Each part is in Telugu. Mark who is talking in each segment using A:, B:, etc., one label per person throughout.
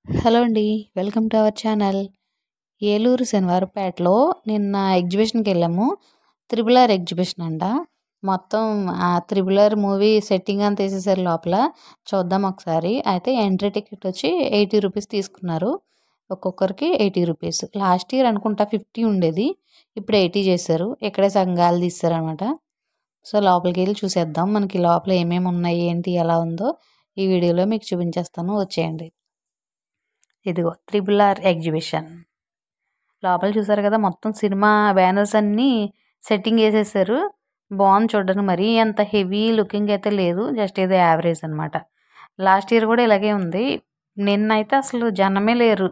A: హలో అండి. Welcome to our channel. Eluru శనివారపేటలో నిన్న ఎగ్జిబిషన్‌కెళ్ళాము. 'త్రిబుల్ ఆర్' ఎగ్జిబిషన్ అంట. మొత్తం ఆ 'త్రిబుల్ ఆర్' మూవీ సెట్టింగ్ అంతా ఏసేసారు లోపల. చూద్దాం ఒకసారి. అయితే ఎంట్రీ టికెట్ వచ్చి రూ. 80 తీసుకున్నారు. ఒక్కొక్కరికి రూ. 80. లాస్ట్ ఇయర్ అనుకుంటా 50 ఉండేది. ఇప్పుడు 80 చేశారు. ఇక్కడే సగం గాలి తీశారనమాట. సో, లోపలికెళ్ళి చూసేద్దాం. మనకి లోపల ఏమేమి ఉన్నాయి, ఏంటి, ఎలా ఉందో ఈ వీడియోలో మీకు చూపించేస్తాను. వచ్చేయండి. ఇదిగో 'త్రిబుల్ ఆర్' ఎగ్జిబిషన్. లోపల చూసారు కదా, మొత్తం సినిమా బ్యానర్స్ అన్నీ సెట్టింగ్ వేసేసారు. బాగుంది చూడడానికి. మరీ అంత హెవీ లుకింగ్ అయితే లేదు. జస్ట్ ఏదో యావరేజ్ అనమాట. లాస్ట్ ఇయర్ కూడా ఇలాగే ఉంది. నిన్నైతే అసలు జనమే లేరు.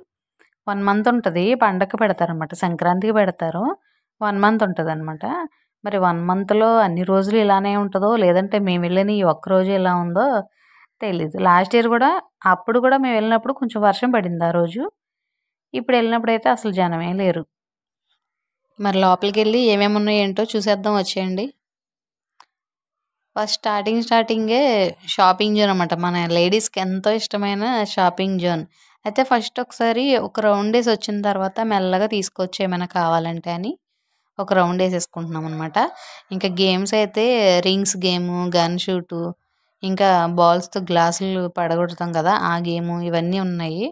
A: 1 మంత్ ఉంటుంది. పండగకి పెడతారనమాట. సంక్రాంతికి పెడతారు. 1 మంత్ ఉంటుంది అనమాట. మరి 1 మంత్లో అన్ని రోజులు ఇలానే ఉంటుందో, లేదంటే మేము వెళ్ళిన ఈ ఒక్కరోజు ఇలా ఉందో తెలీదు. లాస్ట్ ఇయర్ కూడా అప్పుడు కూడా మేము వెళ్ళినప్పుడు కొంచెం వర్షం పడింది ఆ రోజు. ఇప్పుడు వెళ్ళినప్పుడైతే అసలు జనమే లేరు. మరి లోపలికి వెళ్ళి ఏమేమి ఉన్నాయో ఏంటో చూసేద్దాం. వచ్చేయండి. ఫస్ట్ స్టార్టింగే షాపింగ్ జోన్ అనమాట. మన లేడీస్కి ఎంతో ఇష్టమైన షాపింగ్ జోన్. అయితే ఫస్ట్ ఒకసారి ఒక రౌండ్ వేసి వచ్చిన తర్వాత మెల్లగా తీసుకోవచ్చు ఏమైనా కావాలంటే అని ఒక రౌండ్ వేసేసుకుంటున్నాం అనమాట. ఇంకా గేమ్స్ అయితే రింగ్స్ గేము, గన్ షూటు, ఇంకా బాల్స్తో గ్లాసులు పడగొడతాం కదా ఆ గేము, ఇవన్నీ ఉన్నాయి.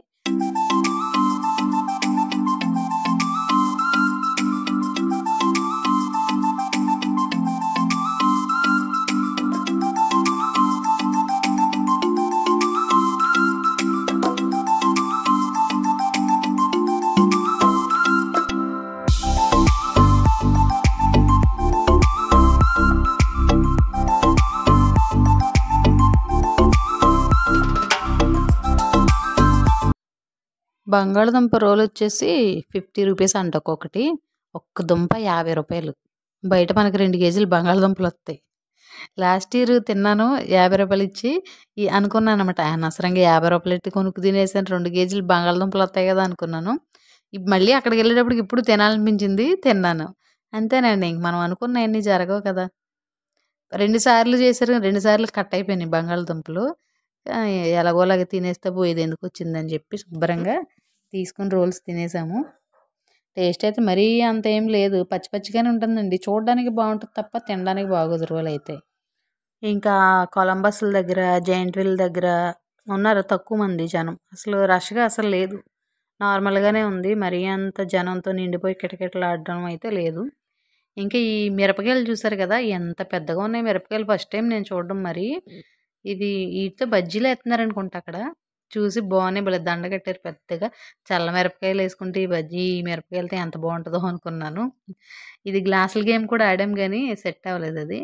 A: బంగాళదుంప రోల్ వచ్చేసి రూ. 50 అంట ఒక్కొక్కటి. ఒక్క దుంప రూ. 50. బయట మనకి 2 కేజీలు బంగాళదుంపలు వస్తాయి. లాస్ట్ ఇయర్ తిన్నాను రూ. 50 ఇచ్చి. అనుకున్నాను అనమాట, అనవసరంగా రూ. 50 ఎట్టి కొనుక్కు తినేసాను. 2 కేజీలు బంగాళదుంపలు వస్తాయి కదా అనుకున్నాను. మళ్ళీ అక్కడికి వెళ్ళేటప్పటికి ఇప్పుడు తినాలనిపించింది, తిన్నాను. అంతేనండి. ఇంక మనం అనుకున్నవన్నీ జరగవు కదా. 2 సార్లు చేశారు. 2 సార్లు కట్ అయిపోయినాయి బంగాళదుంపలు. ఎలాగోలాగా తినేస్తే పోయేది ఎందుకు వచ్చిందని చెప్పి శుభ్రంగా తీసుకుని రోల్స్ తినేసాము. టేస్ట్ అయితే మరీ అంత ఏం లేదు. పచ్చి పచ్చిగానే ఉంటుందండి. చూడడానికి బాగుంటుంది తప్ప తినడానికి బాగోదు రోల్ అయితే. ఇంకా కొలంబస్ల దగ్గర, జైంట్ వీల్ దగ్గర ఉన్నారు తక్కువ మంది జనం. అసలు రష్గా అసలు లేదు. నార్మల్గానే ఉంది. మరీ అంత జనంతో నిండిపోయి కిటకిటలాడడం అయితే లేదు. ఇంకా ఈ మిరపకాయలు చూసారు కదా, ఎంత పెద్దగా ఉన్నాయి మిరపకాయలు. ఫస్ట్ టైం నేను చూడడం. మరి ఇది వీటితో బజ్జీలు వేస్తున్నారనుకుంటా అక్కడ. చూసి బాగున్నాయి. భలే దండ కట్టారు పెద్దగా. చల్ల మిరపకాయలు వేసుకుంటే ఈ మిరపకాయలతో ఎంత బాగుంటుందో అనుకున్నాను. ఇది గ్లాసుల గేమ్ కూడా ఆడాం కానీ సెట్ అవ్వలేదు అది.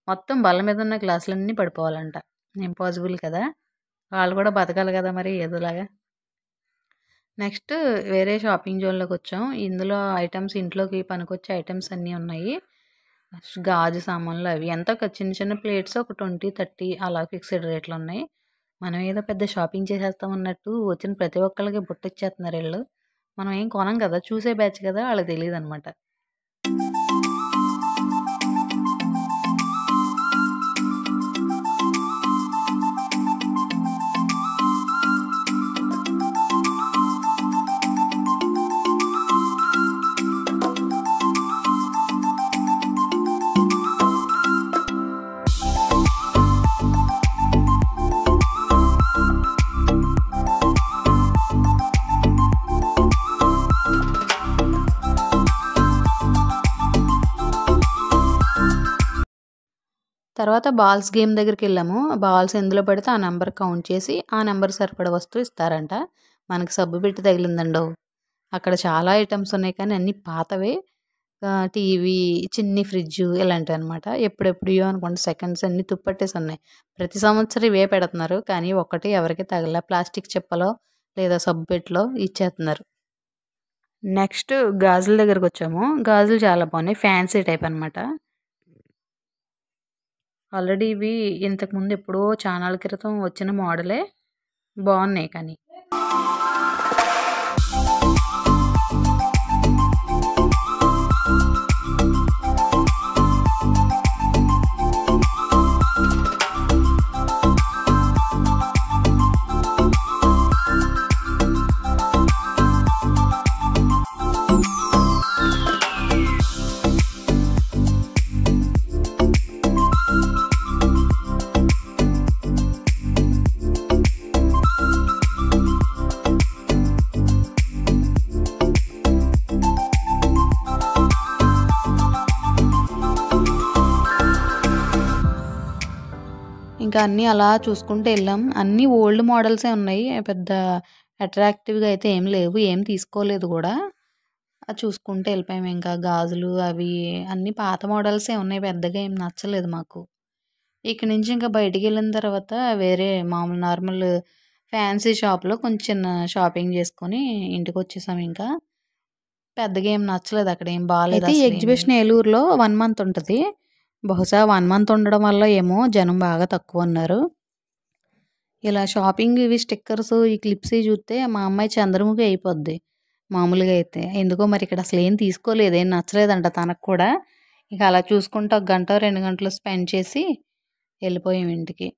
A: మొత్తం బల్ల మీద ఉన్న గ్లాసులన్నీ పడిపోవాలంట. ఇంపాసిబుల్ కదా. వాళ్ళు కూడా బతకాలి కదా మరి ఏదోలాగా. నెక్స్ట్ వేరే షాపింగ్ జోన్లోకి వచ్చాం. ఇందులో ఐటమ్స్, ఇంట్లోకి పనికొచ్చే ఐటమ్స్ అన్నీ ఉన్నాయి. గాజు సామాన్లు అవి ఎంత చిన్న చిన్న ప్లేట్స్ ఒక 20, 30 అలా ఫిక్స్డ్ రేట్లు ఉన్నాయి. మనం ఏదో పెద్ద షాపింగ్ చేసేస్తాం అన్నట్టు వచ్చిన ప్రతి ఒక్కళ్ళకి బుట్టిచ్చేస్తున్నారు వీళ్ళు. మనం ఏం కొనం కదా, చూసే బ్యాచ్ కదా, వాళ్ళకి తెలియదు అనమాట. తర్వాత బాల్స్ గేమ్ దగ్గరికి వెళ్ళాము. బాల్స్ ఎందులో పడితే ఆ నెంబర్ కౌంట్ చేసి ఆ నెంబర్ సరిపడ వస్తువు ఇస్తారంట. మనకి సబ్బు పెట్టి తగిలిందండో. అక్కడ చాలా ఐటమ్స్ ఉన్నాయి కానీ అన్నీ పాతవే. టీవీ, చిన్ని ఫ్రిడ్జ్ ఇలాంటివి అనమాట. ఎప్పుడెప్పుడో అనుకోండి సెకండ్స్ అన్నీ తుప్పట్టేసి ఉన్నాయి. ప్రతి సంవత్సరం ఇవే పెడుతున్నారు కానీ ఒక్కటి ఎవరికి తగల. ప్లాస్టిక్ చెప్పలో లేదా సబ్బు పెట్టిలో ఇచ్చేస్తున్నారు. నెక్స్ట్ గాజుల దగ్గరకు వచ్చాము. గాజులు చాలా బాగున్నాయి. ఫ్యాన్సీ టైప్ అనమాట. ఆల్రెడీ ఇవి ఇంతకుముందు ఎప్పుడో చానాల క్రితం వచ్చిన మోడలే. బాగున్నాయి కానీ. ఇంకా అన్నీ అలా చూసుకుంటూ వెళ్ళాం. అన్నీ ఓల్డ్ మోడల్సే ఉన్నాయి. పెద్ద అట్రాక్టివ్‌గా అయితే ఏం లేవు. ఏం తీసుకోలేదు కూడా. అది చూసుకుంటూ వెళ్ళిపోయాం. ఇంకా గాజులు అవి అన్నీ పాత మోడల్సే ఉన్నాయి. పెద్దగా ఏం నచ్చలేదు మాకు. ఇక్కడి నుంచి ఇంకా బయటికెళ్ళిన తర్వాత వేరే మామూలు నార్మల్ ఫ్యాన్సీ షాప్‌లో కొంచెం చిన్న షాపింగ్ చేసుకొని ఇంటికొచ్చేసాం ఇంకా. పెద్దగా ఏం నచ్చలేదు అక్కడ. ఏం బాలేదు అయితే ఈ ఎగ్జిబిషన్ ఏలూరులో 1 మంత్ ఉంటది. బహుశా 1 మంత్ ఉండడం వల్ల ఏమో జనం బాగా తక్కువున్నారు. ఇలా షాపింగ్ ఇవి స్టిక్కర్స్, ఈ క్లిప్స్ ఇయి చూస్తే మా అమ్మాయి చంద్రముఖి అయిపోద్ది మామూలుగా అయితే. ఎందుకో మరి ఇక్కడ అసలేం తీసుకోలేదు. ఏం నచ్చలేదంట తనకు కూడా. ఇక అలా చూసుకుంటూ ఒక గంటో, 2 గంటలో స్పెండ్ చేసి వెళ్ళిపోయాం ఇంటికి.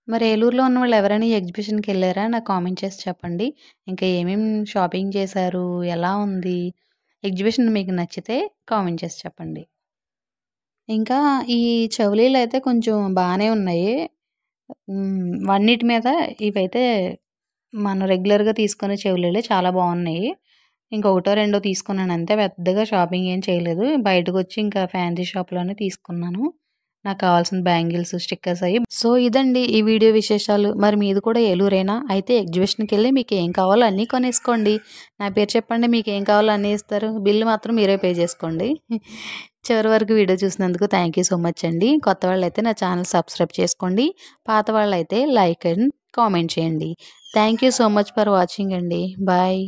A: మరి ఏలూరులో ఉన్నవాళ్ళు ఎవరైనా ఈ ఎగ్జిబిషన్‌కెళ్లారా? నాకు కామెంట్ చేసి చెప్పండి. ఇంకా ఏమేం షాపింగ్ చేశారు? ఎలా ఉంది? ఎగ్జిబిషన్ మీకు నచ్చితే కామెంట్ చేసి చెప్పండి. ఇంకా ఈ చెవులీలయితే కొంచెం బానే ఉన్నాయి. వన్నిటి మీద ఇవైతే మనం రెగ్యులర్‌గా తీసుకునే చెవులీలే చాలా బావున్నాయి. ఇంకొకటో, రెండో తీసుకున్నాను అంతే. పెద్దగా షాపింగ్ ఏం చేయలేదు. బయటకొచ్చి ఇంకా ఫ్యాన్సీ షాప్‌లోనే తీసుకున్నాను. నాకు కావాల్సిన బ్యాంగిల్స్, స్టిక్కర్స్ అయ్యి. సో, ఇదండి ఈ వీడియో విశేషాలు. మరి మీది కూడా ఏలూరేనా? అయితే ఎగ్జిబిషన్‌కెళ్ళి మీకేం కావాలో అన్నీ కొనేసుకోండి. నా పేరు చెప్పండి, మీకేం కావాలో అన్నీ ఇస్తారు. బిల్ మాత్రం మీరే పే చేసుకోండి. చివరి వరకు వీడియో చూసినందుకు థ్యాంక్ యూ సో మచ్ అండి. కొత్త వాళ్ళైతే నా ఛానల్ సబ్స్క్రైబ్ చేసుకోండి. పాత వాళ్ళైతే లైక్ అండ్ కామెంట్ చేయండి. Thank you so much for watching అండి. బాయ్.